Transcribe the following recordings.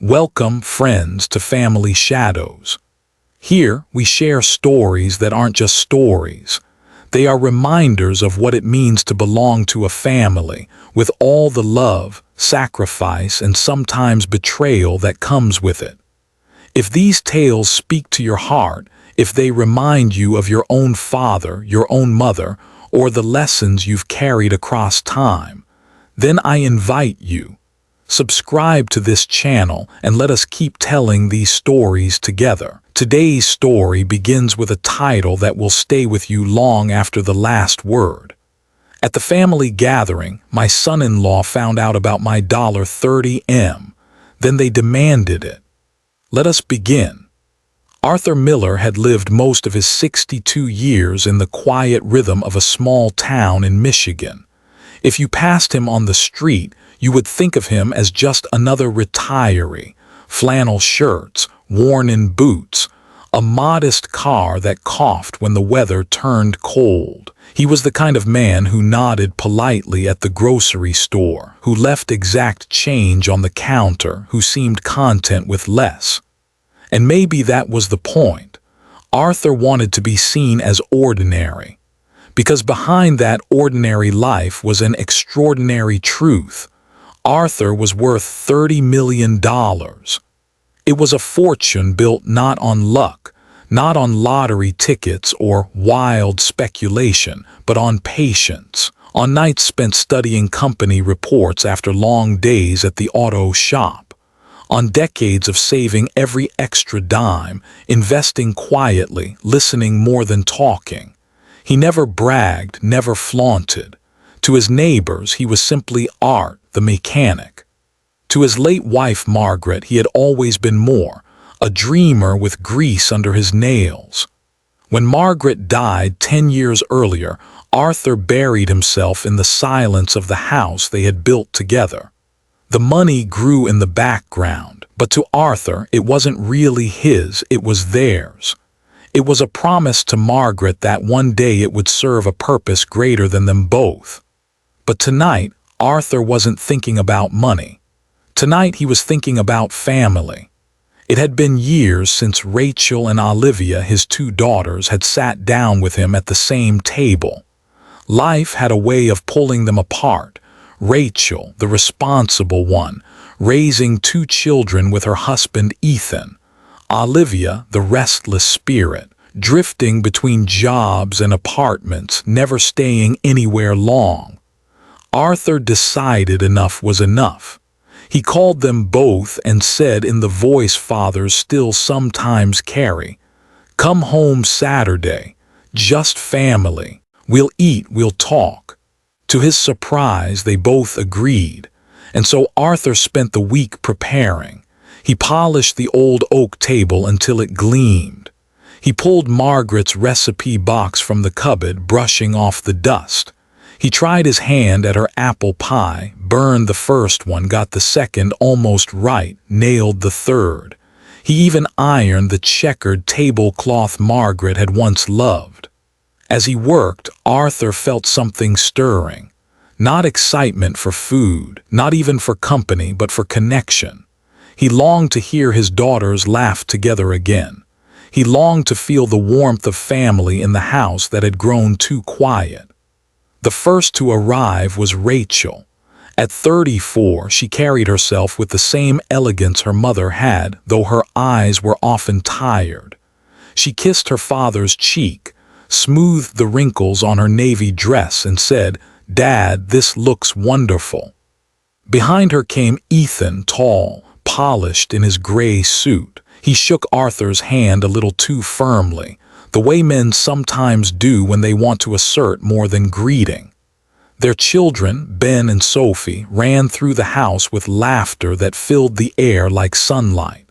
Welcome, friends, to Family Shadows. Here, we share stories that aren't just stories. They are reminders of what it means to belong to a family, with all the love, sacrifice, and sometimes betrayal that comes with it. If these tales speak to your heart, if they remind you of your own father, your own mother, or the lessons you've carried across time, then I invite you. Subscribe to this channel and let us keep telling these stories together. Today's story begins with a title that will stay with you long after the last word. At the family gathering, my son-in-law found out about my $30M. Then they demanded it. Let us begin. Arthur Miller had lived most of his 62 years in the quiet rhythm of a small town in Michigan. If you passed him on the street, you would think of him as just another retiree, flannel shirts, worn-in boots, a modest car that coughed when the weather turned cold. He was the kind of man who nodded politely at the grocery store, who left exact change on the counter, who seemed content with less. And maybe that was the point. Arthur wanted to be seen as ordinary, because behind that ordinary life was an extraordinary truth. Arthur was worth $30 million. It was a fortune built not on luck, not on lottery tickets or wild speculation, but on patience, on nights spent studying company reports after long days at the auto shop, on decades of saving every extra dime, investing quietly, listening more than talking. He never bragged, never flaunted. To his neighbors, he was simply Art, the mechanic. To his late wife, Margaret, he had always been more, a dreamer with grease under his nails. When Margaret died 10 years earlier, Arthur buried himself in the silence of the house they had built together. The money grew in the background, but to Arthur, it wasn't really his, it was theirs. It was a promise to Margaret that one day it would serve a purpose greater than them both. But tonight, Arthur wasn't thinking about money. Tonight he was thinking about family. It had been years since Rachel and Olivia, his two daughters, had sat down with him at the same table. Life had a way of pulling them apart. Rachel, the responsible one, raising two children with her husband Ethan. Olivia, the restless spirit, drifting between jobs and apartments, never staying anywhere long. Arthur decided enough was enough. He called them both and said in the voice fathers still sometimes carry, "Come home Saturday, just family. We'll eat, we'll talk." To his surprise, they both agreed, and so Arthur spent the week preparing. He polished the old oak table until it gleamed. He pulled Margaret's recipe box from the cupboard, brushing off the dust. He tried his hand at her apple pie, burned the first one, got the second almost right, nailed the third. He even ironed the checkered tablecloth Margaret had once loved. As he worked, Arthur felt something stirring. Not excitement for food, not even for company, but for connection. He longed to hear his daughters laugh together again. He longed to feel the warmth of family in the house that had grown too quiet. The first to arrive was Rachel. At 34, she carried herself with the same elegance her mother had, though her eyes were often tired. She kissed her father's cheek, smoothed the wrinkles on her navy dress, and said, "Dad, this looks wonderful." Behind her came Ethan, tall, polished in his gray suit. He shook Arthur's hand a little too firmly, the way men sometimes do when they want to assert more than greeting. Their children, Ben and Sophie, ran through the house with laughter that filled the air like sunlight.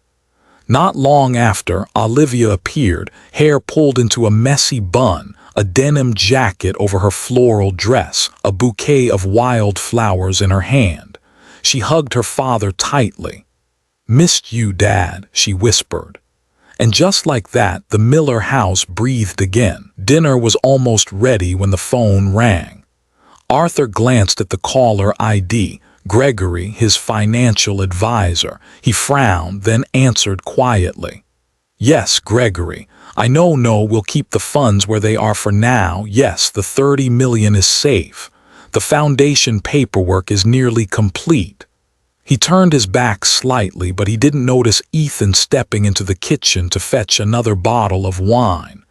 Not long after, Olivia appeared, hair pulled into a messy bun, a denim jacket over her floral dress, a bouquet of wildflowers in her hand. She hugged her father tightly. "Missed you, Dad," she whispered. And just like that, the Miller house breathed again. Dinner was almost ready when the phone rang. Arthur glanced at the caller ID, Gregory, his financial advisor. He frowned, then answered quietly. Yes, Gregory. I know, no, we'll keep the funds where they are for now. Yes, the 30 million is safe. The foundation paperwork is nearly complete. He turned his back slightly, but he didn't notice Ethan stepping into the kitchen to fetch another bottle of wine.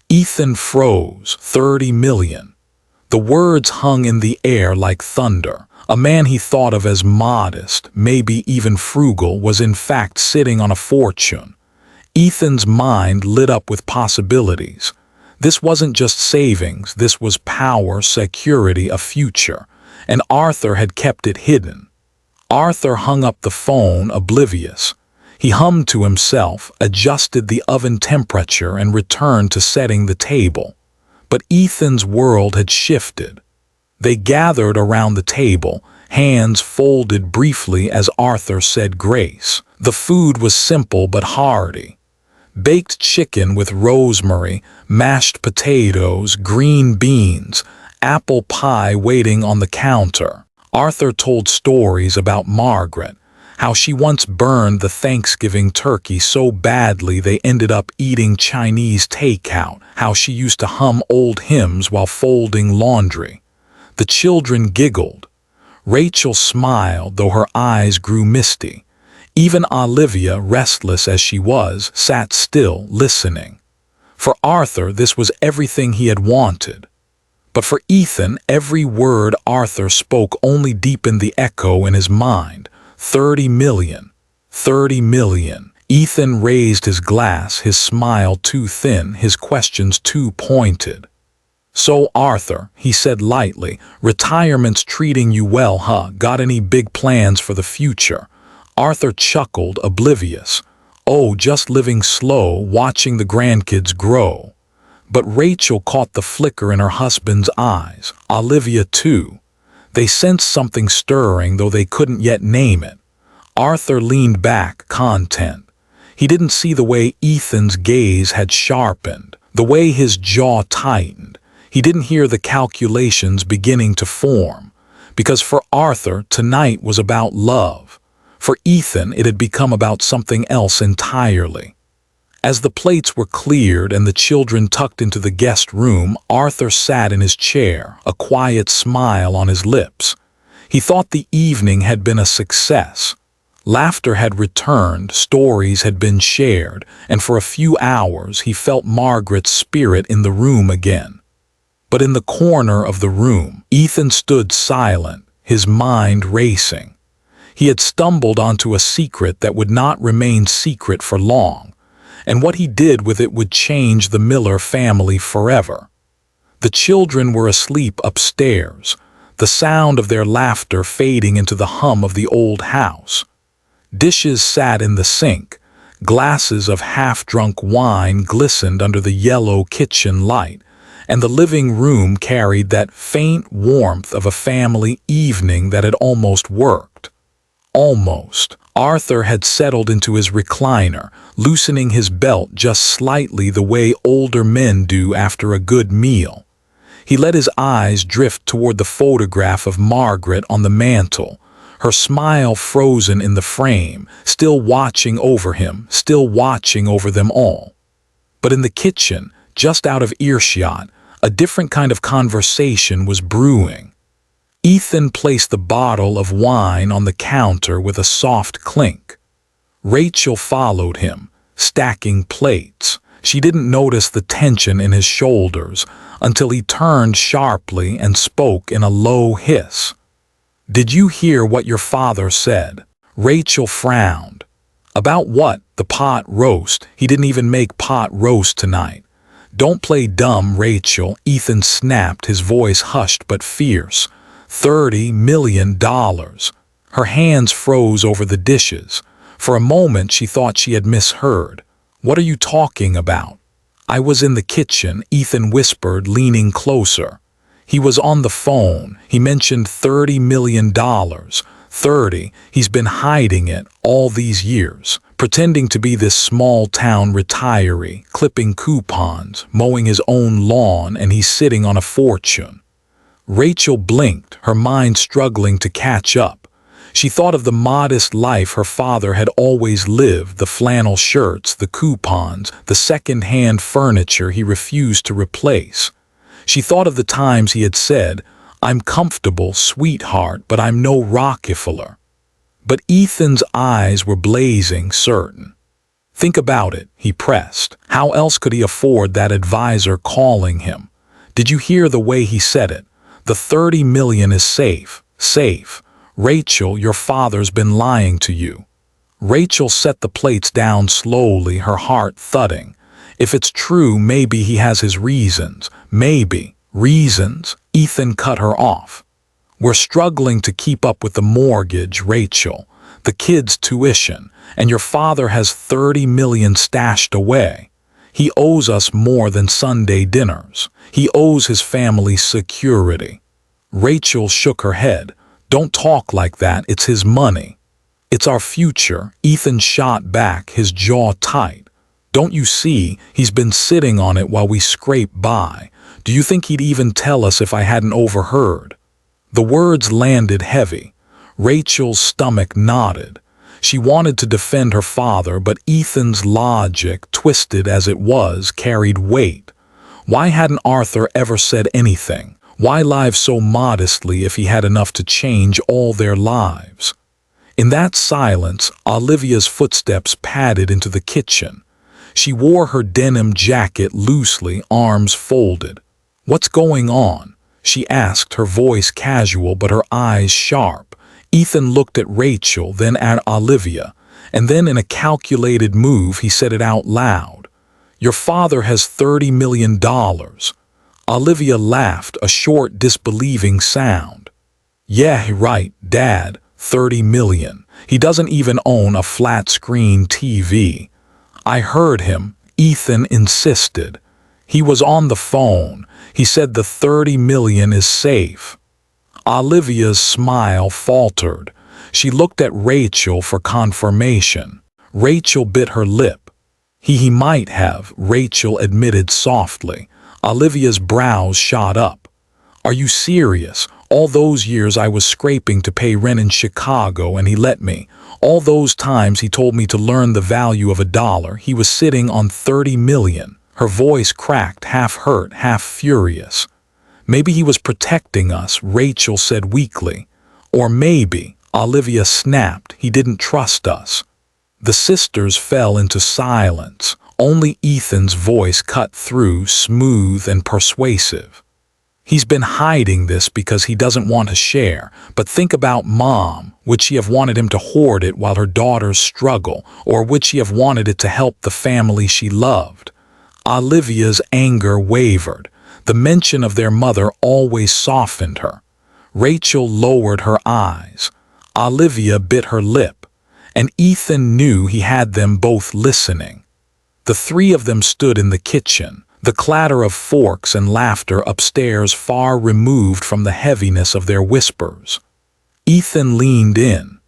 Ethan froze. 30 million. The words hung in the air like thunder. A man he thought of as modest, maybe even frugal, was in fact sitting on a fortune. Ethan's mind lit up with possibilities. This wasn't just savings, this was power, security, a future. And Arthur had kept it hidden. Arthur hung up the phone, oblivious. He hummed to himself, adjusted the oven temperature, and returned to setting the table. But Ethan's world had shifted. They gathered around the table, hands folded briefly as Arthur said grace. The food was simple but hearty. Baked chicken with rosemary, mashed potatoes, green beans, apple pie waiting on the counter. Arthur told stories about Margaret, how she once burned the Thanksgiving turkey so badly they ended up eating Chinese takeout, how she used to hum old hymns while folding laundry. The children giggled. Rachel smiled, though her eyes grew misty. Even Olivia, restless as she was, sat still, listening. For Arthur, this was everything he had wanted. But for Ethan, every word Arthur spoke only deepened the echo in his mind. 30 million. 30 million. Ethan raised his glass, his smile too thin, his questions too pointed. So, Arthur, he said lightly, retirement's treating you well, huh? Got any big plans for the future? Arthur chuckled, oblivious. Oh, just living slow, watching the grandkids grow. But Rachel caught the flicker in her husband's eyes. Olivia, too. They sensed something stirring, though they couldn't yet name it. Arthur leaned back, content. He didn't see the way Ethan's gaze had sharpened, the way his jaw tightened. He didn't hear the calculations beginning to form. Because for Arthur, tonight was about love. For Ethan, it had become about something else entirely. As the plates were cleared and the children tucked into the guest room, Arthur sat in his chair, a quiet smile on his lips. He thought the evening had been a success. Laughter had returned, stories had been shared, and for a few hours he felt Margaret's spirit in the room again. But in the corner of the room, Ethan stood silent, his mind racing. He had stumbled onto a secret that would not remain secret for long, and what he did with it would change the Miller family forever. The children were asleep upstairs, the sound of their laughter fading into the hum of the old house. Dishes sat in the sink, glasses of half-drunk wine glistened under the yellow kitchen light, and the living room carried that faint warmth of a family evening that had almost worked. Almost. Arthur had settled into his recliner, loosening his belt just slightly the way older men do after a good meal. He let his eyes drift toward the photograph of Margaret on the mantel, her smile frozen in the frame, still watching over him, still watching over them all. But in the kitchen, just out of earshot, a different kind of conversation was brewing. Ethan placed the bottle of wine on the counter with a soft clink. Rachel followed him, stacking plates. She didn't notice the tension in his shoulders until he turned sharply and spoke in a low hiss. "Did you hear what your father said?" Rachel frowned. "About what? The pot roast. He didn't even make pot roast tonight." "Don't play dumb, Rachel," Ethan snapped, his voice hushed but fierce. $30 million. Her hands froze over the dishes. For a moment she thought she had misheard. "What are you talking about?" "I was in the kitchen," Ethan whispered, leaning closer. "He was on the phone. He mentioned $30 million. 30. He's been hiding it all these years, pretending to be this small-town retiree, clipping coupons, mowing his own lawn, and he's sitting on a fortune." Rachel blinked, her mind struggling to catch up. She thought of the modest life her father had always lived, the flannel shirts, the coupons, the second-hand furniture he refused to replace. She thought of the times he had said, "I'm comfortable, sweetheart, but I'm no Rockefeller." But Ethan's eyes were blazing, certain. "Think about it," he pressed. How else could he afford that advisor calling him? "Did you hear the way he said it? The 30 million is safe, safe. Rachel, your father's been lying to you." Rachel set the plates down slowly, her heart thudding. If it's true, maybe he has his reasons. Maybe. Reasons? Ethan cut her off. "We're struggling to keep up with the mortgage, Rachel, the kids' tuition, and your father has 30 million stashed away. He owes us more than Sunday dinners. He owes his family security." Rachel shook her head. "Don't talk like that, it's his money." "It's our future," Ethan shot back, his jaw tight. "Don't you see, he's been sitting on it while we scrape by. Do you think he'd even tell us if I hadn't overheard?" The words landed heavy. Rachel's stomach knotted. She wanted to defend her father, but Ethan's logic, twisted as it was, carried weight. Why hadn't Arthur ever said anything? Why live so modestly if he had enough to change all their lives? In that silence, Olivia's footsteps padded into the kitchen. She wore her denim jacket loosely, arms folded. "What's going on?" she asked, her voice casual but her eyes sharp. Ethan looked at Rachel, then at Olivia, and then in a calculated move he said it out loud. "Your father has $30 million. Olivia laughed, a short, disbelieving sound. "Yeah, right, Dad, 30 million. He doesn't even own a flat-screen TV. "I heard him," Ethan insisted. "He was on the phone. He said the 30 million is safe." Olivia's smile faltered. She looked at Rachel for confirmation. Rachel bit her lip. He might have," Rachel admitted softly. Olivia's brows shot up. "Are you serious? All those years I was scraping to pay rent in Chicago and he let me. All those times he told me to learn the value of $1, he was sitting on 30 million. Her voice cracked, half hurt, half furious. "Maybe he was protecting us," Rachel said weakly. "Or maybe," Olivia snapped, "he didn't trust us." The sisters fell into silence. Only Ethan's voice cut through, smooth and persuasive. "He's been hiding this because he doesn't want to share. But think about Mom. Would she have wanted him to hoard it while her daughters struggle, or would she have wanted it to help the family she loved?" Olivia's anger wavered. The mention of their mother always softened her. Rachel lowered her eyes. Olivia bit her lip. And Ethan knew he had them both listening. The three of them stood in the kitchen, the clatter of forks and laughter upstairs far removed from the heaviness of their whispers. Ethan leaned in.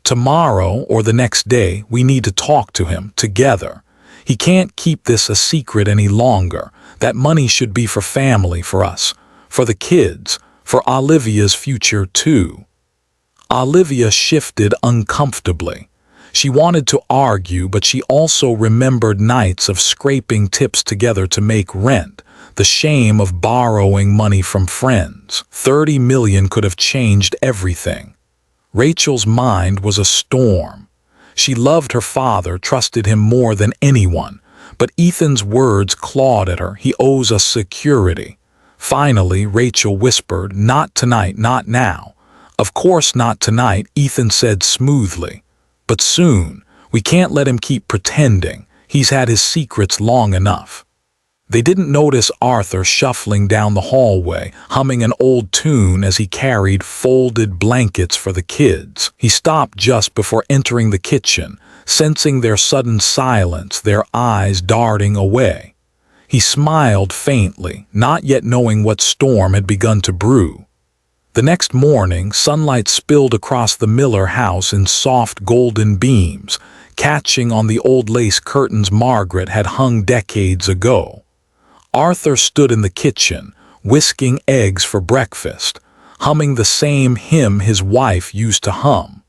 "Tomorrow or the next day, we need to talk to him, together. He can't keep this a secret any longer. That money should be for family, for us, for the kids, for Olivia's future too." Olivia shifted uncomfortably. She wanted to argue, but she also remembered nights of scraping tips together to make rent, the shame of borrowing money from friends. 30 million could have changed everything. Rachel's mind was a storm. She loved her father, trusted him more than anyone, but Ethan's words clawed at her. "He owes us security." Finally, Rachel whispered, "Not tonight, not now." "Of course not tonight," Ethan said smoothly. "But soon. We can't let him keep pretending. He's had his secrets long enough." They didn't notice Arthur shuffling down the hallway, humming an old tune as he carried folded blankets for the kids. He stopped just before entering the kitchen, sensing their sudden silence, their eyes darting away. He smiled faintly, not yet knowing what storm had begun to brew. The next morning, sunlight spilled across the Miller house in soft golden beams, catching on the old lace curtains Margaret had hung decades ago. Arthur stood in the kitchen, whisking eggs for breakfast, humming the same hymn his wife used to hum.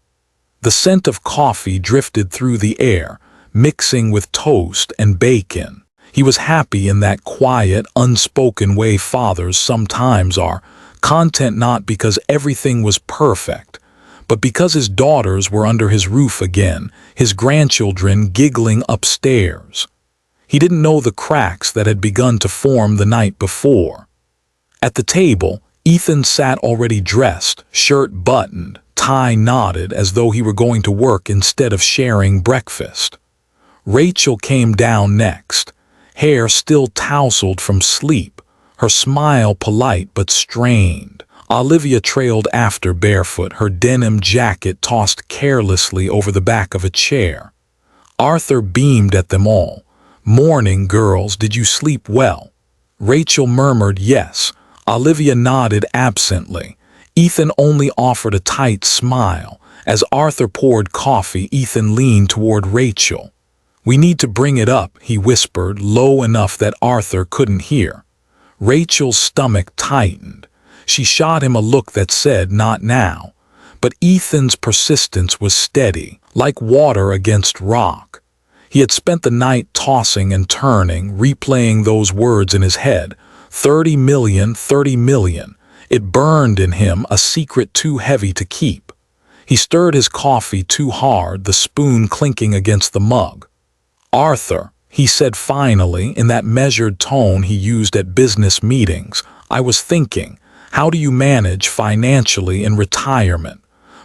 The scent of coffee drifted through the air, mixing with toast and bacon. He was happy in that quiet, unspoken way fathers sometimes are, content not because everything was perfect, but because his daughters were under his roof again, his grandchildren giggling upstairs. He didn't know the cracks that had begun to form the night before. At the table, Ethan sat already dressed, shirt buttoned, tie knotted as though he were going to work instead of sharing breakfast. Rachel came down next, hair still tousled from sleep, her smile polite but strained. Olivia trailed after barefoot, her denim jacket tossed carelessly over the back of a chair. Arthur beamed at them all. "Morning, girls, did you sleep well?" Rachel murmured yes. Olivia nodded absently. Ethan only offered a tight smile. As Arthur poured coffee, Ethan leaned toward Rachel. "We need to bring it up," he whispered, low enough that Arthur couldn't hear. Rachel's stomach tightened. She shot him a look that said, "Not now." But Ethan's persistence was steady, like water against rock. He had spent the night tossing and turning, replaying those words in his head. 30 million, 30 million. It burned in him, a secret too heavy to keep. He stirred his coffee too hard, the spoon clinking against the mug. "Arthur," he said finally, in that measured tone he used at business meetings, "I was thinking, how do you manage financially in retirement?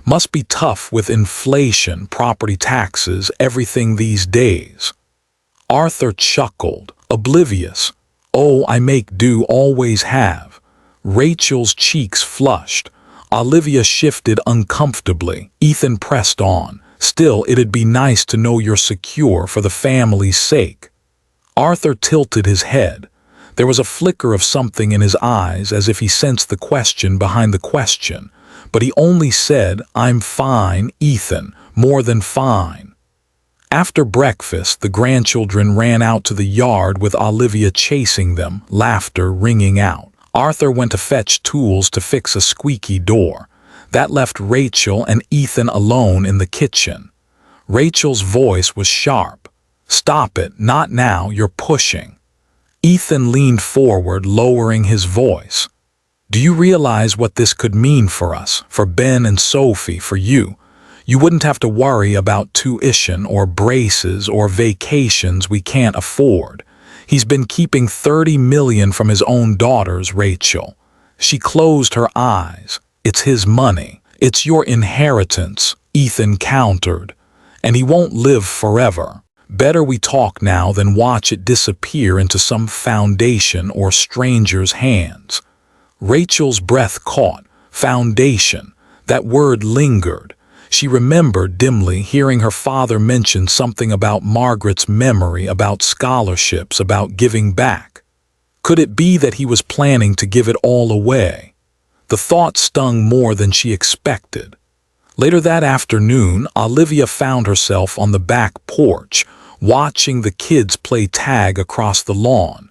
Must be tough with inflation, property taxes, everything these days." Arthur chuckled, oblivious. "Oh, I make do, always have." Rachel's cheeks flushed. Olivia shifted uncomfortably. Ethan pressed on. "Still, it'd be nice to know you're secure for the family's sake." Arthur tilted his head. There was a flicker of something in his eyes, as if he sensed the question behind the question. But he only said, "I'm fine, Ethan, more than fine." After breakfast, the grandchildren ran out to the yard with Olivia chasing them, laughter ringing out. Arthur went to fetch tools to fix a squeaky door. That left Rachel and Ethan alone in the kitchen. Rachel's voice was sharp. "Stop it, not now, you're pushing." Ethan leaned forward, lowering his voice. "Do you realize what this could mean for us, for Ben and Sophie, for you? You wouldn't have to worry about tuition or braces or vacations we can't afford. He's been keeping 30 million from his own daughters, Rachel." She closed her eyes. "It's his money. It's your inheritance," Ethan countered. "And he won't live forever. Better we talk now than watch it disappear into some foundation or stranger's hands." Rachel's breath caught. Foundation. That word lingered. She remembered dimly hearing her father mention something about Margaret's memory, about scholarships, about giving back. Could it be that he was planning to give it all away? The thought stung more than she expected. Later that afternoon, Olivia found herself on the back porch, watching the kids play tag across the lawn.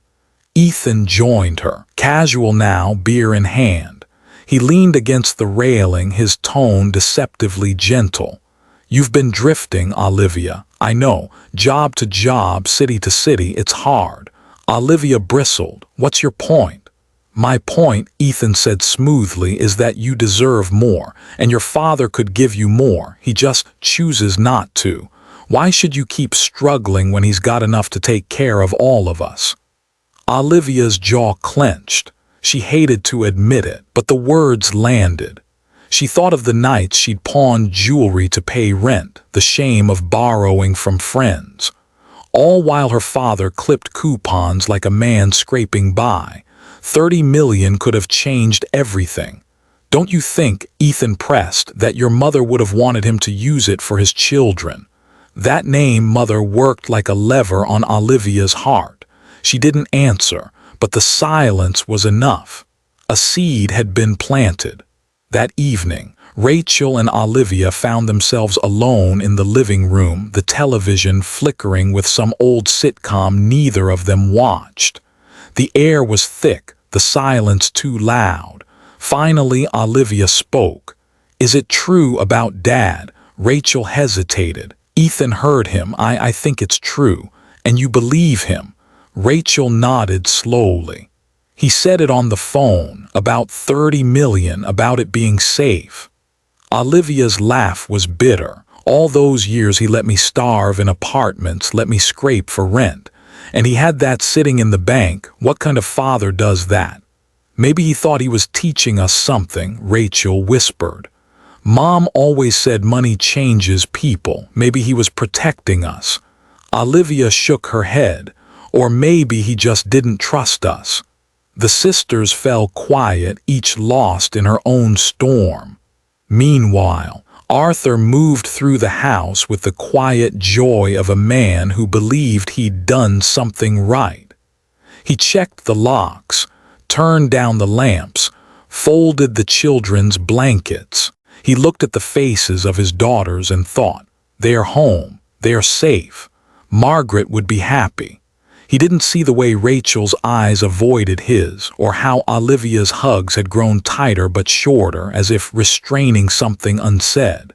Ethan joined her, casual now, beer in hand. He leaned against the railing, his tone deceptively gentle. "You've been drifting, Olivia. I know. Job to job, city to city, it's hard." Olivia bristled. "What's your point?" "My point," Ethan said smoothly, "is that you deserve more, and your father could give you more. He just chooses not to. Why should you keep struggling when he's got enough to take care of all of us?" Olivia's jaw clenched. She hated to admit it, but the words landed. She thought of the nights she'd pawned jewelry to pay rent, the shame of borrowing from friends. All while her father clipped coupons like a man scraping by. 30 million could have changed everything. "Don't you think," Ethan pressed, "that your mother would have wanted him to use it for his children?" That name, mother, worked like a lever on Olivia's heart. She didn't answer, but the silence was enough. A seed had been planted. That evening, Rachel and Olivia found themselves alone in the living room, the television flickering with some old sitcom neither of them watched. The air was thick, the silence too loud. Finally, Olivia spoke. "Is it true about Dad?" Rachel hesitated. Ethan heard him. I think it's true. And you believe him? Rachel nodded slowly. He said it on the phone, about 30 million, about it being safe. Olivia's laugh was bitter. All those years he let me starve in apartments, let me scrape for rent. And he had that sitting in the bank. What kind of father does that? Maybe he thought he was teaching us something, Rachel whispered. Mom always said money changes people. Maybe he was protecting us. Olivia shook her head. Or maybe he just didn't trust us. The sisters fell quiet, each lost in her own storm. Meanwhile, Arthur moved through the house with the quiet joy of a man who believed he'd done something right. He checked the locks, turned down the lamps, folded the children's blankets. He looked at the faces of his daughters and thought, they're home, they're safe. Margaret would be happy. He didn't see the way Rachel's eyes avoided his, or how Olivia's hugs had grown tighter but shorter, as if restraining something unsaid.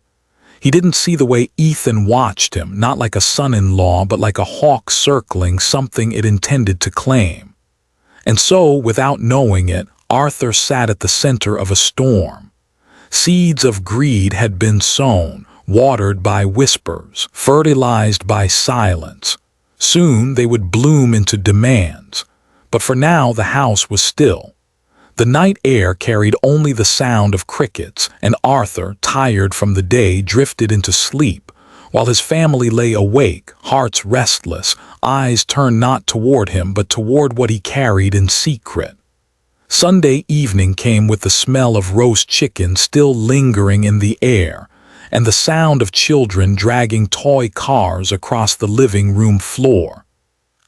He didn't see the way Ethan watched him, not like a son-in-law, but like a hawk circling something it intended to claim. And so, without knowing it, Arthur sat at the center of a storm. Seeds of greed had been sown, watered by whispers, fertilized by silence. Soon they would bloom into demands, but for now the house was still. The night air carried only the sound of crickets, and Arthur, tired from the day, drifted into sleep, while his family lay awake, hearts restless, eyes turned not toward him but toward what he carried in secret. Sunday evening came with the smell of roast chicken still lingering in the air, and the sound of children dragging toy cars across the living room floor.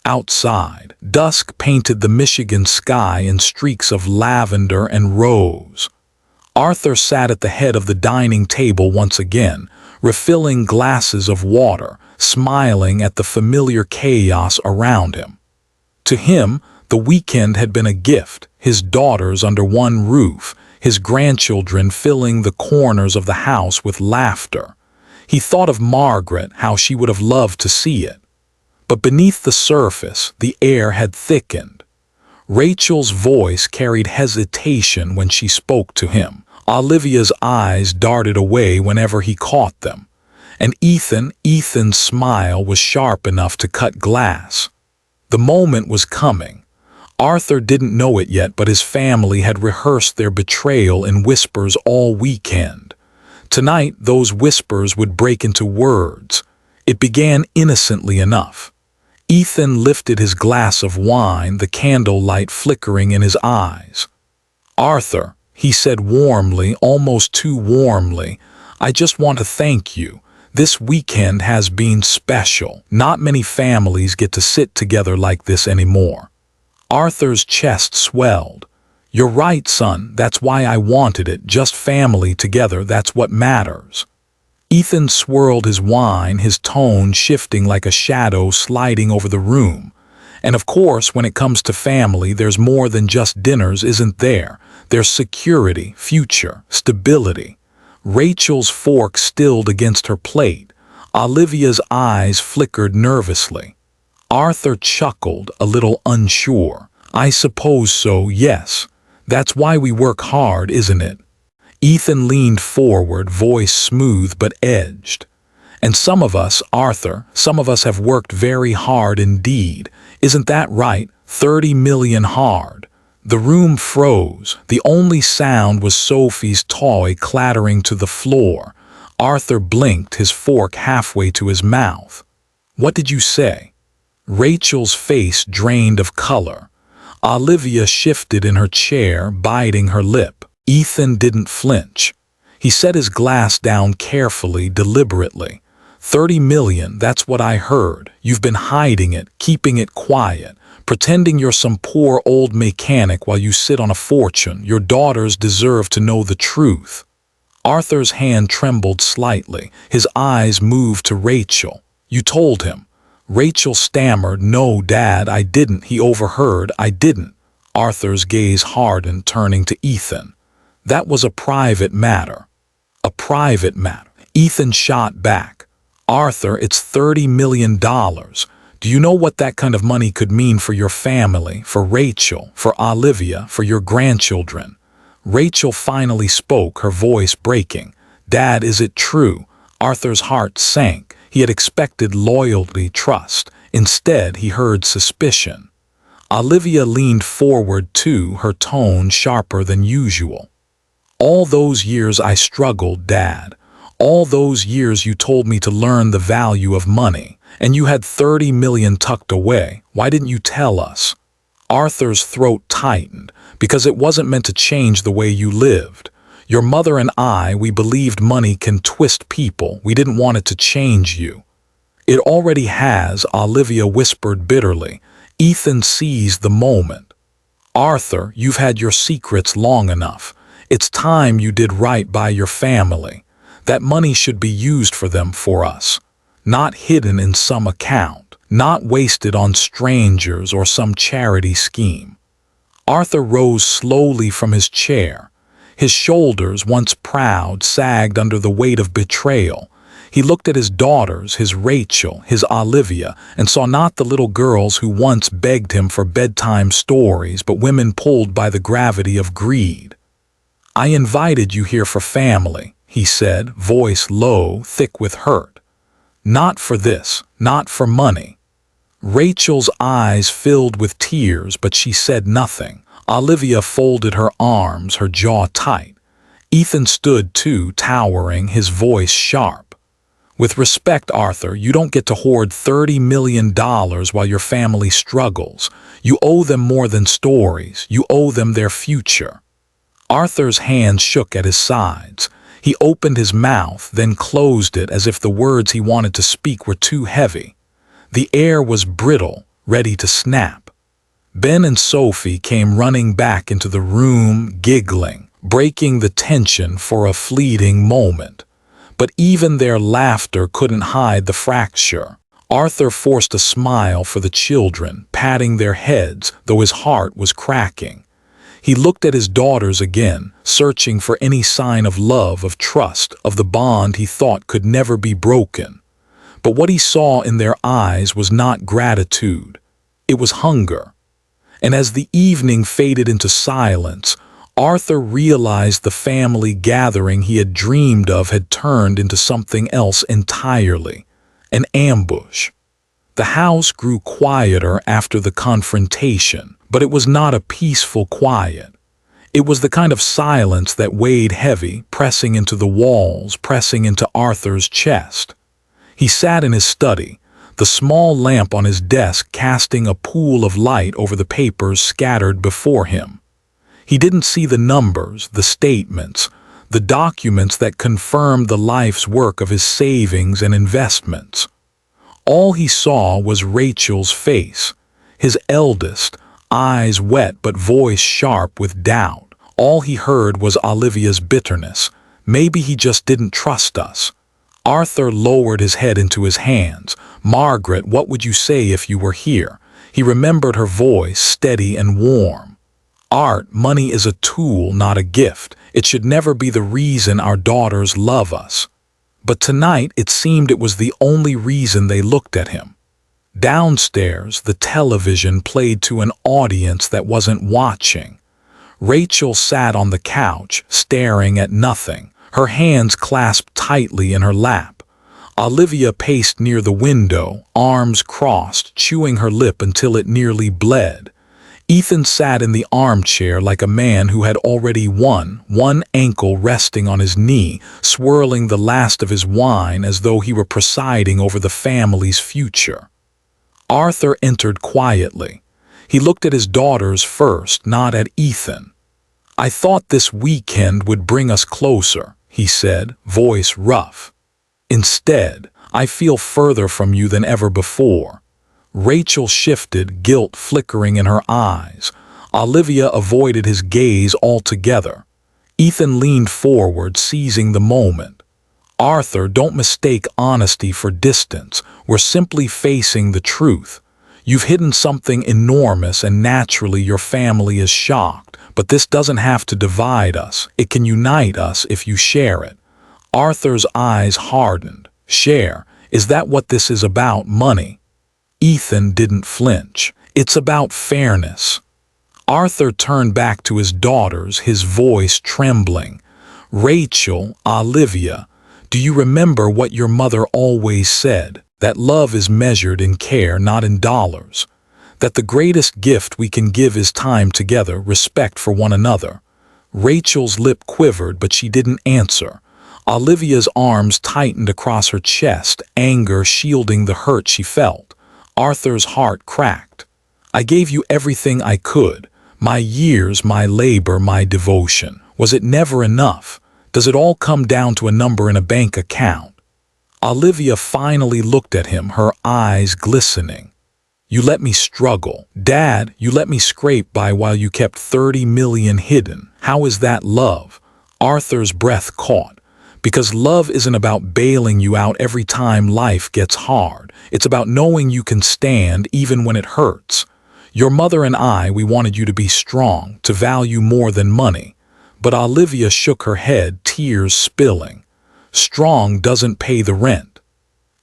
Outside, dusk painted the Michigan sky in streaks of lavender and rose. Arthur sat at the head of the dining table once again, refilling glasses of water, smiling at the familiar chaos around him. To him, the weekend had been a gift, his daughters under one roof, his grandchildren filling the corners of the house with laughter. He thought of Margaret, how she would have loved to see it. But beneath the surface, the air had thickened. Rachel's voice carried hesitation when she spoke to him. Olivia's eyes darted away whenever he caught them. And Ethan's smile was sharp enough to cut glass. The moment was coming. Arthur didn't know it yet, but his family had rehearsed their betrayal in whispers all weekend. Tonight, those whispers would break into words. It began innocently enough. Ethan lifted his glass of wine, the candlelight flickering in his eyes. Arthur, he said warmly, almost too warmly, I just want to thank you. This weekend has been special. Not many families get to sit together like this anymore. Arthur's chest swelled. You're right, son, that's why I wanted it, just family together, that's what matters. Ethan swirled his wine, his tone shifting like a shadow sliding over the room. And of course, when it comes to family, there's more than just dinners, isn't there? There's security, future, stability. Rachel's fork stilled against her plate. Olivia's eyes flickered nervously. Arthur chuckled, a little unsure. I suppose so, yes. That's why we work hard, isn't it? Ethan leaned forward, voice smooth but edged. And some of us, Arthur, some of us have worked very hard indeed. Isn't that right? 30 million hard. The room froze. The only sound was Sophie's toy clattering to the floor. Arthur blinked, his fork halfway to his mouth. What did you say? Rachel's face drained of color. Olivia shifted in her chair, biting her lip. Ethan didn't flinch. He set his glass down carefully, deliberately. 30 million, that's what I heard. You've been hiding it, keeping it quiet, pretending you're some poor old mechanic while you sit on a fortune. Your daughters deserve to know the truth. Arthur's hand trembled slightly. His eyes moved to Rachel. You told him. Rachel stammered, no, Dad, I didn't. He overheard, I didn't. Arthur's gaze hardened, turning to Ethan. That was a private matter. A private matter. Ethan shot back. Arthur, it's $30 million. Do you know what that kind of money could mean for your family, for Rachel, for Olivia, for your grandchildren? Rachel finally spoke, her voice breaking. Dad, is it true? Arthur's heart sank. He had expected loyalty, trust. Instead, he heard suspicion. Olivia leaned forward too, her tone sharper than usual. All those years I struggled, Dad. All those years you told me to learn the value of money, and you had 30 million tucked away. Why didn't you tell us? Arthur's throat tightened, because it wasn't meant to change the way you lived. Your mother and I, we believed money can twist people. We didn't want it to change you. It already has, Olivia whispered bitterly. Ethan seized the moment. Arthur, you've had your secrets long enough. It's time you did right by your family. That money should be used for them, for us. Not hidden in some account, not wasted on strangers or some charity scheme. Arthur rose slowly from his chair. His shoulders, once proud, sagged under the weight of betrayal. He looked at his daughters, his Rachel, his Olivia, and saw not the little girls who once begged him for bedtime stories, but women pulled by the gravity of greed. I invited you here for family, he said, voice low, thick with hurt. Not for this, not for money. Rachel's eyes filled with tears, but she said nothing. Olivia folded her arms, her jaw tight. Ethan stood too, towering, his voice sharp. With respect, Arthur, you don't get to hoard $30 million while your family struggles. You owe them more than stories. You owe them their future. Arthur's hands shook at his sides. He opened his mouth, then closed it as if the words he wanted to speak were too heavy. The air was brittle, ready to snap. Ben and Sophie came running back into the room, giggling, breaking the tension for a fleeting moment. But even their laughter couldn't hide the fracture. Arthur forced a smile for the children, patting their heads, though his heart was cracking. He looked at his daughters again, searching for any sign of love, of trust, of the bond he thought could never be broken. But what he saw in their eyes was not gratitude. It was hunger. And as the evening faded into silence, Arthur realized the family gathering he had dreamed of had turned into something else entirely, an ambush. The house grew quieter after the confrontation, but it was not a peaceful quiet. It was the kind of silence that weighed heavy, pressing into the walls, pressing into Arthur's chest. He sat in his study, the small lamp on his desk casting a pool of light over the papers scattered before him. He didn't see the numbers, the statements, the documents that confirmed the life's work of his savings and investments. All he saw was Rachel's face, his eldest, eyes wet but voice sharp with doubt. All he heard was Olivia's bitterness. Maybe he just didn't trust us. Arthur lowered his head into his hands. Margaret, what would you say if you were here? He remembered her voice, steady and warm. Art, money is a tool, not a gift. It should never be the reason our daughters love us. But tonight it seemed it was the only reason they looked at him. Downstairs, the television played to an audience that wasn't watching. Rachel sat on the couch, staring at nothing, her hands clasped tightly in her lap. Olivia paced near the window, arms crossed, chewing her lip until it nearly bled. Ethan sat in the armchair like a man who had already won, one ankle resting on his knee, swirling the last of his wine as though he were presiding over the family's future. Arthur entered quietly. He looked at his daughters first, not at Ethan. I thought this weekend would bring us closer, he said, voice rough. Instead, I feel further from you than ever before. Rachel shifted, guilt flickering in her eyes. Olivia avoided his gaze altogether. Ethan leaned forward, seizing the moment. Arthur, don't mistake honesty for distance. We're simply facing the truth. You've hidden something enormous and naturally your family is shocked, but this doesn't have to divide us. It can unite us if you share it. Arthur's eyes hardened. Share, is that what this is about, money? Ethan didn't flinch. It's about fairness. Arthur turned back to his daughters, his voice trembling. Rachel, Olivia, do you remember what your mother always said? That love is measured in care, not in dollars. That the greatest gift we can give is time together, respect for one another. Rachel's lip quivered, but she didn't answer. Olivia's arms tightened across her chest, anger shielding the hurt she felt. Arthur's heart cracked. I gave you everything I could. My years, my labor, my devotion. Was it never enough? Does it all come down to a number in a bank account? Olivia finally looked at him, her eyes glistening. You let me struggle. Dad, you let me scrape by while you kept 30 million hidden. How is that love? Arthur's breath caught. Because love isn't about bailing you out every time life gets hard. It's about knowing you can stand even when it hurts. Your mother and I, we wanted you to be strong, to value more than money. But Olivia shook her head, tears spilling. Strong doesn't pay the rent.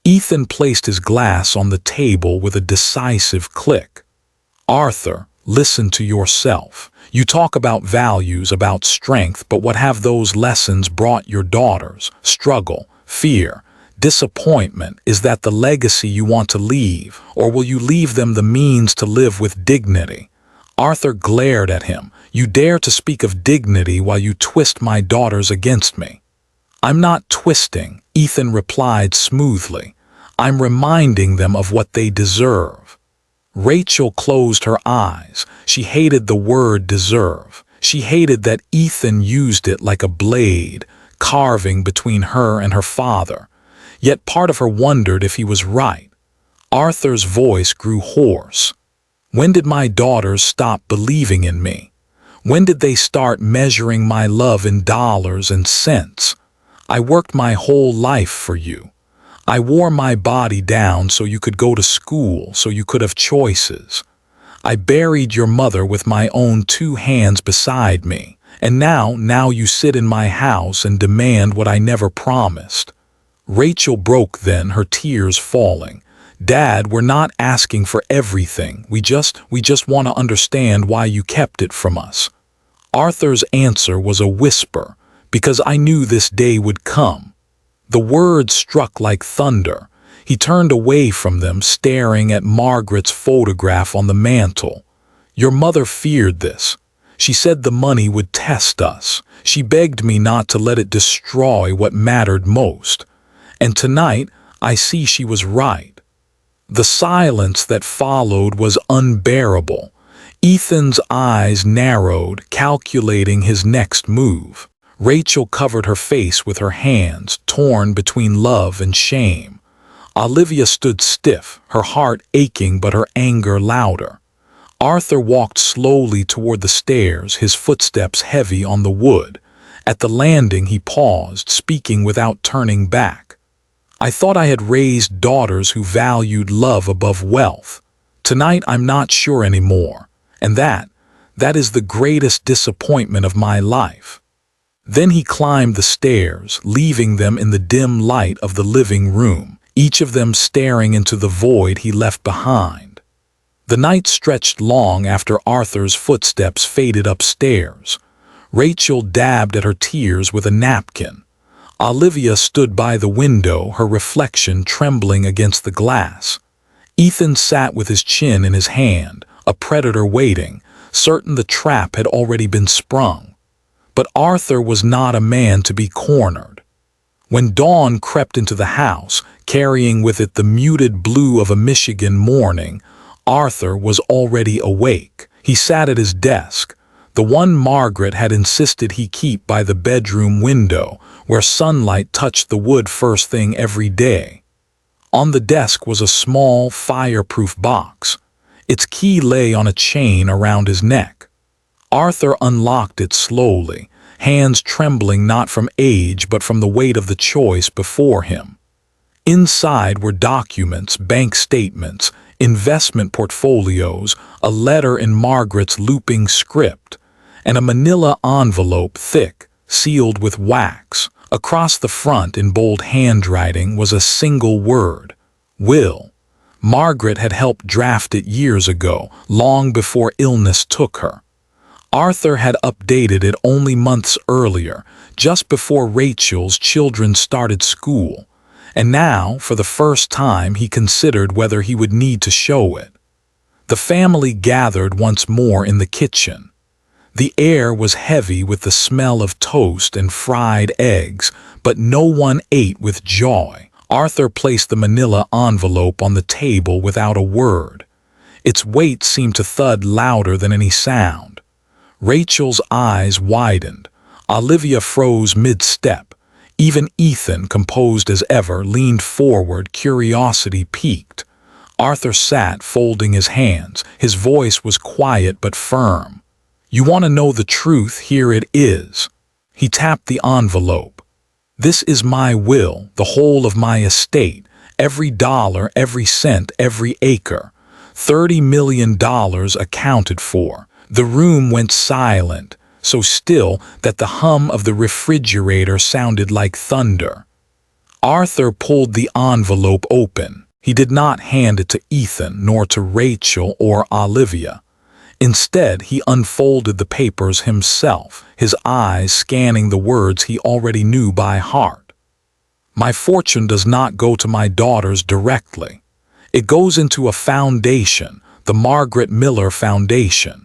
Ethan placed his glass on the table with a decisive click. Arthur, listen to yourself. You talk about values, about strength, but what have those lessons brought your daughters? Struggle, fear, disappointment. Is that the legacy you want to leave, or will you leave them the means to live with dignity? Arthur glared at him. You dare to speak of dignity while you twist my daughters against me. I'm not twisting, Ethan replied smoothly. I'm reminding them of what they deserve. Rachel closed her eyes. She hated the word deserve. She hated that Ethan used it like a blade, carving between her and her father. Yet part of her wondered if he was right. Arthur's voice grew hoarse. When did my daughters stop believing in me? When did they start measuring my love in dollars and cents? I worked my whole life for you. I wore my body down so you could go to school, so you could have choices. I buried your mother with my own 2 hands beside me, and now you sit in my house and demand what I never promised. Rachel broke then, her tears falling. Dad, we're not asking for everything. We just want to understand why you kept it from us. Arthur's answer was a whisper, because I knew this day would come. The words struck like thunder. He turned away from them, staring at Margaret's photograph on the mantel. Your mother feared this. She said the money would test us. She begged me not to let it destroy what mattered most. And tonight, I see she was right. The silence that followed was unbearable. Ethan's eyes narrowed, calculating his next move. Rachel covered her face with her hands, torn between love and shame. Olivia stood stiff, her heart aching but her anger louder. Arthur walked slowly toward the stairs, his footsteps heavy on the wood. At the landing he paused, speaking without turning back. I thought I had raised daughters who valued love above wealth. Tonight I'm not sure anymore, and that is the greatest disappointment of my life. Then he climbed the stairs, leaving them in the dim light of the living room, each of them staring into the void he left behind. The night stretched long after Arthur's footsteps faded upstairs. Rachel dabbed at her tears with a napkin. Olivia stood by the window, her reflection trembling against the glass. Ethan sat with his chin in his hand, a predator waiting, certain the trap had already been sprung. But Arthur was not a man to be cornered. When dawn crept into the house, carrying with it the muted blue of a Michigan morning, Arthur was already awake. He sat at his desk, the one Margaret had insisted he keep by the bedroom window, where sunlight touched the wood first thing every day. On the desk was a small, fireproof box. Its key lay on a chain around his neck. Arthur unlocked it slowly, hands trembling not from age but from the weight of the choice before him. Inside were documents, bank statements, investment portfolios, a letter in Margaret's looping script, and a manila envelope thick, sealed with wax. Across the front in bold handwriting was a single word: will. Margaret had helped draft it years ago, long before illness took her. Arthur had updated it only months earlier, just before Rachel's children started school, and now, for the first time, he considered whether he would need to show it. The family gathered once more in the kitchen. The air was heavy with the smell of toast and fried eggs, but no one ate with joy. Arthur placed the manila envelope on the table without a word. Its weight seemed to thud louder than any sound. Rachel's eyes widened. Olivia froze mid-step. Even Ethan, composed as ever, leaned forward, curiosity piqued. Arthur sat, folding his hands. His voice was quiet but firm. "You want to know the truth? Here it is." He tapped the envelope. "This is my will, the whole of my estate, every dollar, every cent, every acre. $30 million accounted for." The room went silent, so still that the hum of the refrigerator sounded like thunder. Arthur pulled the envelope open. He did not hand it to Ethan, nor to Rachel or Olivia. Instead, he unfolded the papers himself, his eyes scanning the words he already knew by heart. "My fortune does not go to my daughters directly. It goes into a foundation, the Margaret Miller Foundation.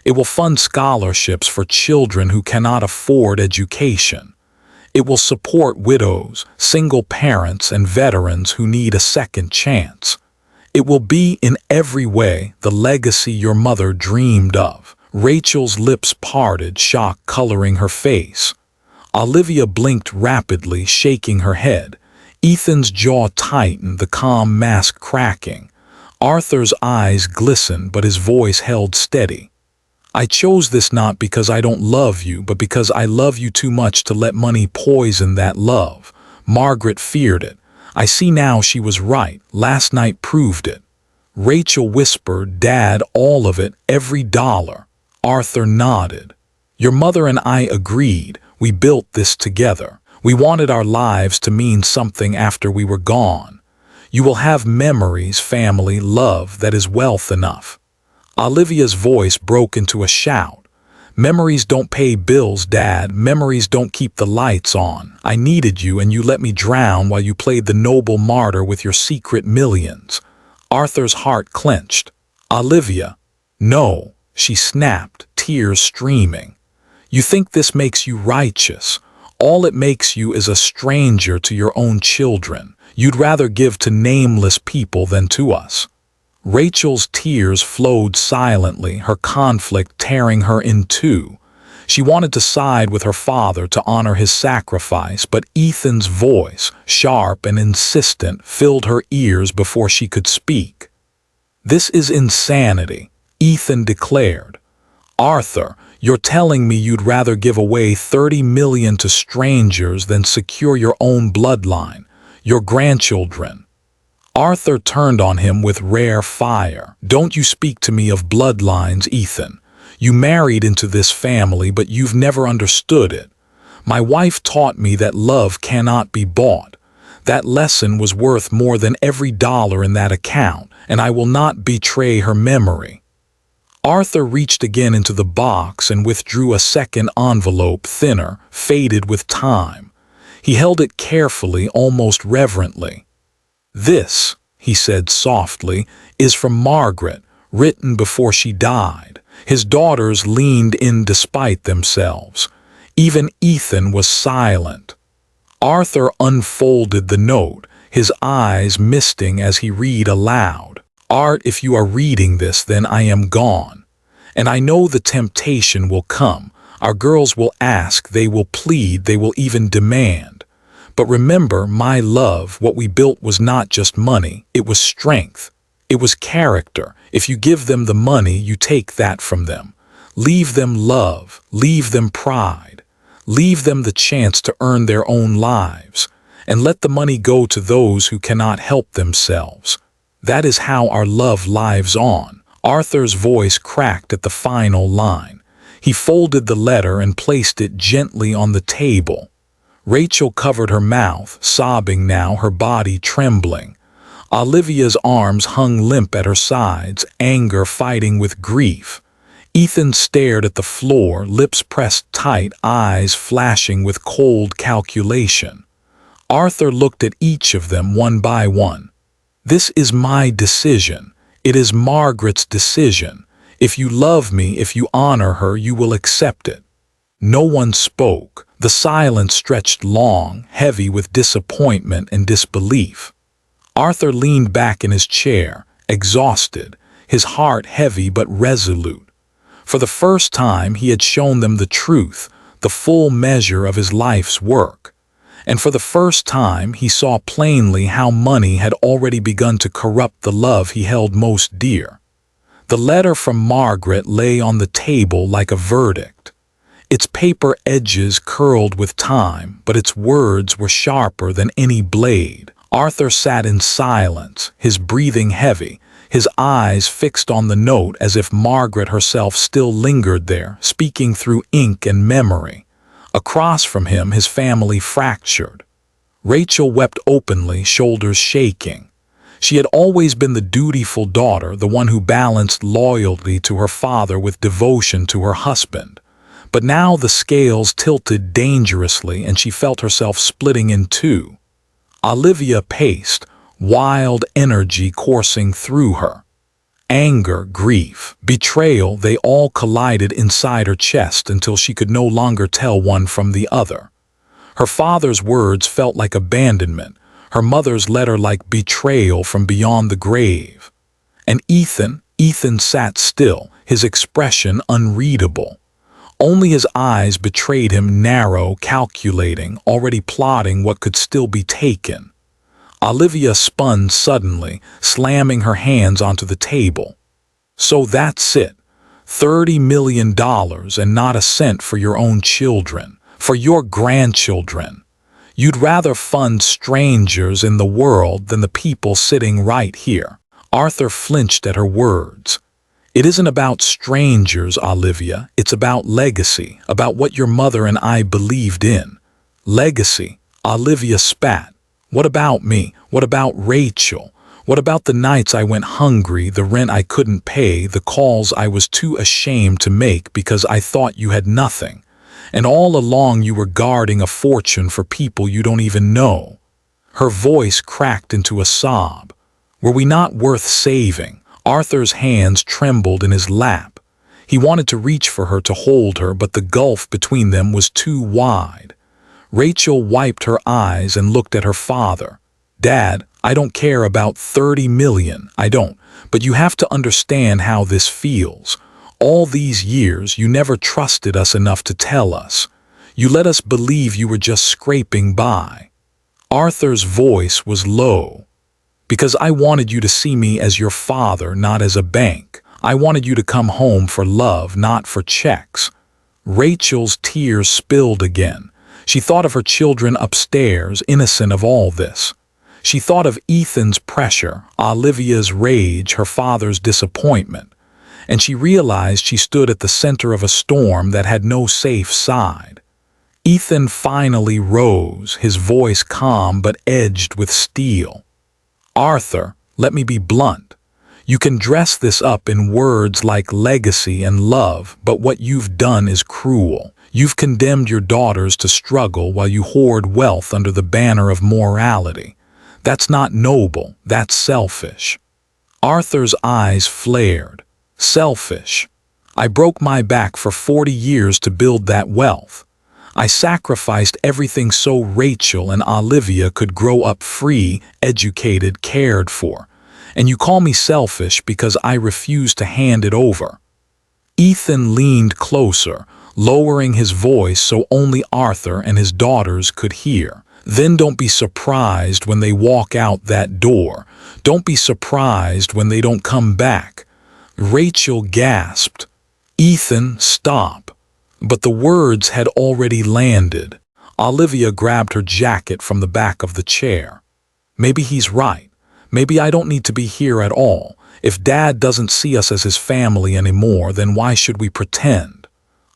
It will fund scholarships for children who cannot afford education. It will support widows, single parents, and veterans who need a second chance. It will be in every way the legacy your mother dreamed of." Rachel's lips parted, shock coloring her face. Olivia blinked rapidly, shaking her head. Ethan's jaw tightened, the calm mask cracking. Arthur's eyes glistened, but his voice held steady. "I chose this not because I don't love you, but because I love you too much to let money poison that love." Margaret feared it. "I see now she was right. Last night proved it." Rachel whispered, "Dad, all of it, every dollar." Arthur nodded. "Your mother and I agreed. We built this together. We wanted our lives to mean something after we were gone. You will have memories, family, love that is wealth enough." Olivia's voice broke into a shout. "Memories don't pay bills, Dad. Memories don't keep the lights on. I needed you and you let me drown while you played the noble martyr with your secret millions." Arthur's heart clenched. "Olivia." "No," she snapped, tears streaming. "You think this makes you righteous. All it makes you is a stranger to your own children. You'd rather give to nameless people than to us." Rachel's tears flowed silently, her conflict tearing her in two. She wanted to side with her father to honor his sacrifice, but Ethan's voice, sharp and insistent, filled her ears before she could speak. "This is insanity," Ethan declared. "Arthur, you're telling me you'd rather give away $30 million to strangers than secure your own bloodline, your grandchildren." Arthur turned on him with rare fire. "Don't you speak to me of bloodlines, Ethan. You married into this family, but you've never understood it. My wife taught me that love cannot be bought. That lesson was worth more than every dollar in that account, and I will not betray her memory." Arthur reached again into the box and withdrew a second envelope, thinner, faded with time. He held it carefully, almost reverently. "This," he said softly, "is from Margaret, written before she died." His daughters leaned in despite themselves. Even Ethan was silent. Arthur unfolded the note, his eyes misting as he read aloud. "Art, if you are reading this, then I am gone. And I know the temptation will come. Our girls will ask, they will plead, they will even demand. But remember, my love, what we built was not just money, it was strength. It was character. If you give them the money, you take that from them. Leave them love, leave them pride, leave them the chance to earn their own lives, and let the money go to those who cannot help themselves. That is how our love lives on." Arthur's voice cracked at the final line. He folded the letter and placed it gently on the table. Rachel covered her mouth, sobbing now, her body trembling. Olivia's arms hung limp at her sides, anger fighting with grief. Ethan stared at the floor, lips pressed tight, eyes flashing with cold calculation. Arthur looked at each of them one by one. "This is my decision. It is Margaret's decision. If you love me, if you honor her, you will accept it." No one spoke. The silence stretched long, heavy with disappointment and disbelief. Arthur leaned back in his chair, exhausted, his heart heavy but resolute. For the first time he had shown them the truth, the full measure of his life's work. And for the first time he saw plainly how money had already begun to corrupt the love he held most dear. The letter from Margaret lay on the table like a verdict. Its paper edges curled with time, but its words were sharper than any blade. Arthur sat in silence, his breathing heavy, his eyes fixed on the note as if Margaret herself still lingered there, speaking through ink and memory. Across from him, his family fractured. Rachel wept openly, shoulders shaking. She had always been the dutiful daughter, the one who balanced loyalty to her father with devotion to her husband. But now the scales tilted dangerously and she felt herself splitting in two. Olivia paced, wild energy coursing through her. Anger, grief, betrayal, they all collided inside her chest until she could no longer tell one from the other. Her father's words felt like abandonment, her mother's letter like betrayal from beyond the grave. And Ethan sat still, his expression unreadable. Only his eyes betrayed him, narrow, calculating, already plotting what could still be taken. Olivia spun suddenly, slamming her hands onto the table. "So that's it. $30 million and not a cent for your own children, for your grandchildren. You'd rather fund strangers in the world than the people sitting right here." Arthur flinched at her words. "It isn't about strangers, Olivia. It's about legacy, about what your mother and I believed in." "Legacy?" Olivia spat. "What about me? What about Rachel? What about the nights I went hungry, the rent I couldn't pay, the calls I was too ashamed to make because I thought you had nothing? And all along you were guarding a fortune for people you don't even know." Her voice cracked into a sob. "Were we not worth saving?" Arthur's hands trembled in his lap. He wanted to reach for her, to hold her, but the gulf between them was too wide. Rachel wiped her eyes and looked at her father. "Dad, I don't care about 30 million, I don't, but you have to understand how this feels. All these years you never trusted us enough to tell us. You let us believe you were just scraping by." Arthur's voice was low. "Because I wanted you to see me as your father, not as a bank. I wanted you to come home for love, not for checks." Rachel's tears spilled again. She thought of her children upstairs, innocent of all this. She thought of Ethan's pressure, Olivia's rage, her father's disappointment. And she realized she stood at the center of a storm that had no safe side. Ethan finally rose, his voice calm but edged with steel. "Arthur, let me be blunt. You can dress this up in words like legacy and love, but what you've done is cruel. You've condemned your daughters to struggle while you hoard wealth under the banner of morality. That's not noble, that's selfish." Arthur's eyes flared. "Selfish? I broke my back for 40 years to build that wealth. I sacrificed everything so Rachel and Olivia could grow up free, educated, cared for. And you call me selfish because I refuse to hand it over." Ethan leaned closer, lowering his voice so only Arthur and his daughters could hear. "Then don't be surprised when they walk out that door. Don't be surprised when they don't come back." Rachel gasped. "Ethan, stop." But the words had already landed. Olivia grabbed her jacket from the back of the chair. "Maybe he's right. Maybe I don't need to be here at all. If Dad doesn't see us as his family anymore, then why should we pretend?"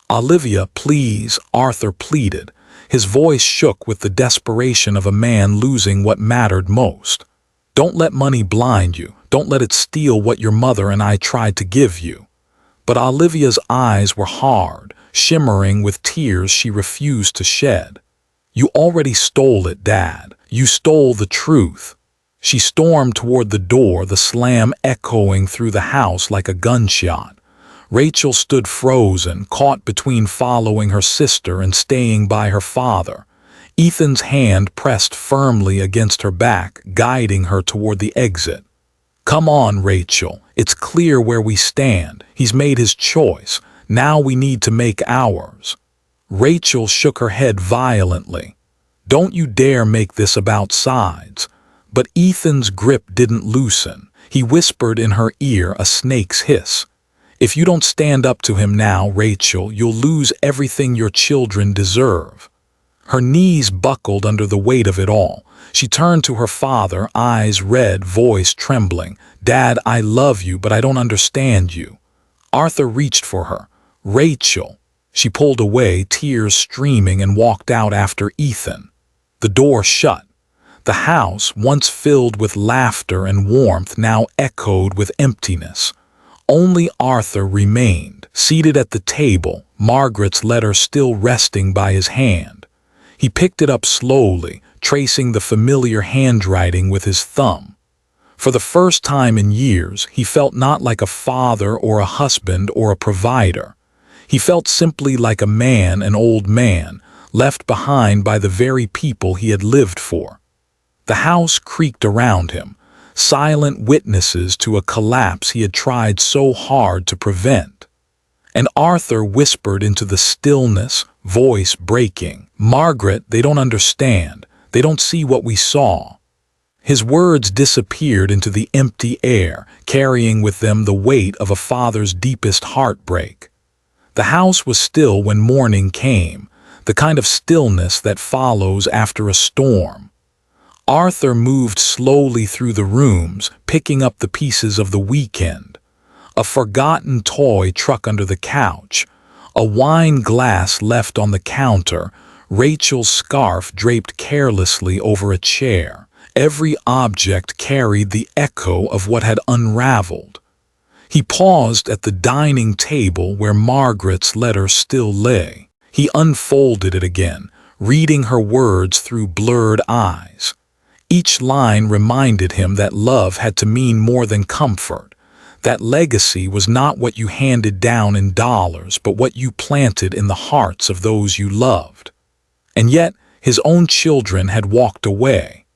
"Olivia, please," Arthur pleaded. His voice shook with the desperation of a man losing what mattered most. "Don't let money blind you. Don't let it steal what your mother and I tried to give you." But Olivia's eyes were hard, shimmering with tears she refused to shed. "You already stole it, Dad. You stole the truth." She stormed toward the door, the slam echoing through the house like a gunshot. Rachel stood frozen, caught between following her sister and staying by her father. Ethan's hand pressed firmly against her back, guiding her toward the exit. "Come on, Rachel. It's clear where we stand. He's made his choice. Now we need to make ours." Rachel shook her head violently. "Don't you dare make this about sides." But Ethan's grip didn't loosen. He whispered in her ear, a snake's hiss. "If you don't stand up to him now, Rachel, you'll lose everything your children deserve." Her knees buckled under the weight of it all. She turned to her father, eyes red, voice trembling. "Dad, I love you, but I don't understand you." Arthur reached for her. "Rachel." She pulled away, tears streaming, and walked out after Ethan. The door shut. The house, once filled with laughter and warmth, now echoed with emptiness. Only Arthur remained, seated at the table, Margaret's letter still resting by his hand. He picked it up slowly, tracing the familiar handwriting with his thumb. For the first time in years, he felt not like a father or a husband or a provider. He felt simply like a man, an old man, left behind by the very people he had lived for. The house creaked around him, silent witnesses to a collapse he had tried so hard to prevent. And Arthur whispered into the stillness, voice breaking, "Margaret, they don't understand. They don't see what we saw." His words disappeared into the empty air, carrying with them the weight of a father's deepest heartbreak. The house was still when morning came, the kind of stillness that follows after a storm. Arthur moved slowly through the rooms, picking up the pieces of the weekend. A forgotten toy truck under the couch, a wine glass left on the counter, Rachel's scarf draped carelessly over a chair. Every object carried the echo of what had unraveled. He paused at the dining table where Margaret's letter still lay. He unfolded it again, reading her words through blurred eyes. Each line reminded him that love had to mean more than comfort, that legacy was not what you handed down in dollars, but what you planted in the hearts of those you loved. And yet, his own children had walked away.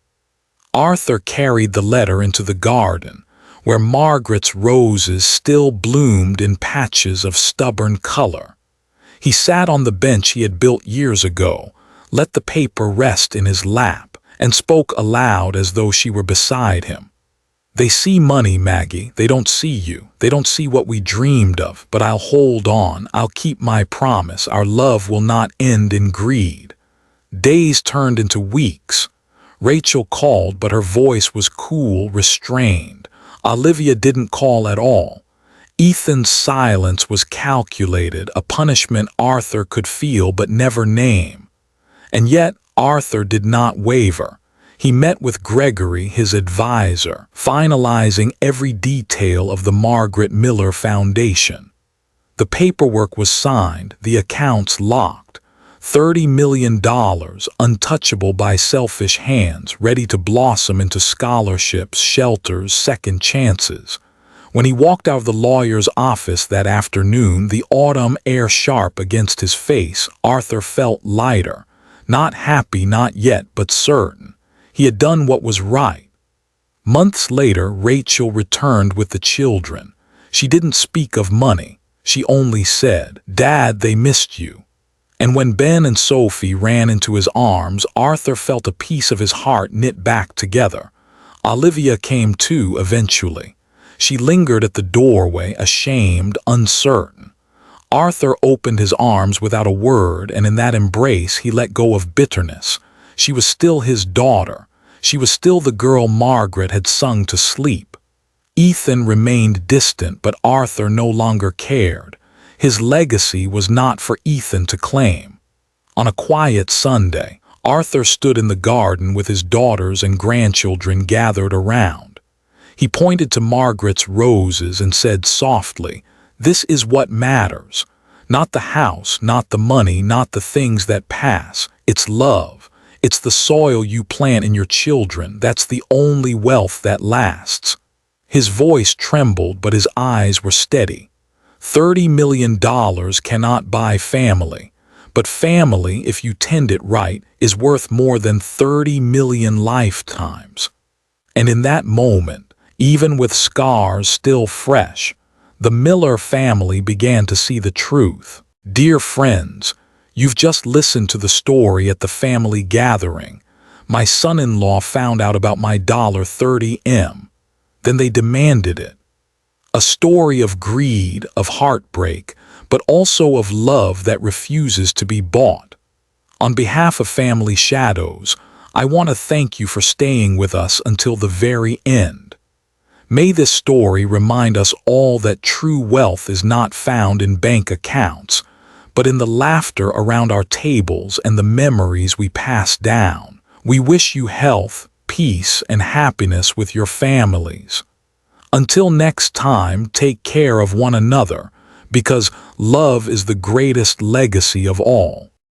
Arthur carried the letter into the garden, where Margaret's roses still bloomed in patches of stubborn color. He sat on the bench he had built years ago, let the paper rest in his lap, and spoke aloud as though she were beside him. "They see money, Maggie. They don't see you. They don't see what we dreamed of. But I'll hold on. I'll keep my promise. Our love will not end in greed." Days turned into weeks. Rachel called, but her voice was cool, restrained. Olivia didn't call at all. Ethan's silence was calculated, a punishment Arthur could feel but never name. And yet, Arthur did not waver. He met with Gregory, his advisor, finalizing every detail of the Margaret Miller Foundation. The paperwork was signed, the accounts locked. $30 million, untouchable by selfish hands, ready to blossom into scholarships, shelters, second chances. When he walked out of the lawyer's office that afternoon, the autumn air sharp against his face, Arthur felt lighter. Not happy, not yet, but certain. He had done what was right. Months later, Rachel returned with the children. She didn't speak of money. She only said, "Dad, they missed you." And when Ben and Sophie ran into his arms, Arthur felt a piece of his heart knit back together. Olivia came too eventually. She lingered at the doorway, ashamed, uncertain. Arthur opened his arms without a word, and in that embrace he let go of bitterness. She was still his daughter. She was still the girl Margaret had sung to sleep. Ethan remained distant, but Arthur no longer cared. His legacy was not for Ethan to claim. On a quiet Sunday, Arthur stood in the garden with his daughters and grandchildren gathered around. He pointed to Margaret's roses and said softly, "This is what matters. Not the house, not the money, not the things that pass. It's love. It's the soil you plant in your children. That's the only wealth that lasts." His voice trembled, but his eyes were steady. $30 million cannot buy family, but family, if you tend it right, is worth more than 30 million lifetimes. And in that moment, even with scars still fresh, the Miller family began to see the truth. Dear friends, you've just listened to the story at the family gathering. My son-in-law found out about my $30M. Then they demanded it. A story of greed, of heartbreak, but also of love that refuses to be bought. On behalf of Family Shadows, I want to thank you for staying with us until the very end. May this story remind us all that true wealth is not found in bank accounts, but in the laughter around our tables and the memories we pass down. We wish you health, peace, and happiness with your families. Until next time, take care of one another, because love is the greatest legacy of all.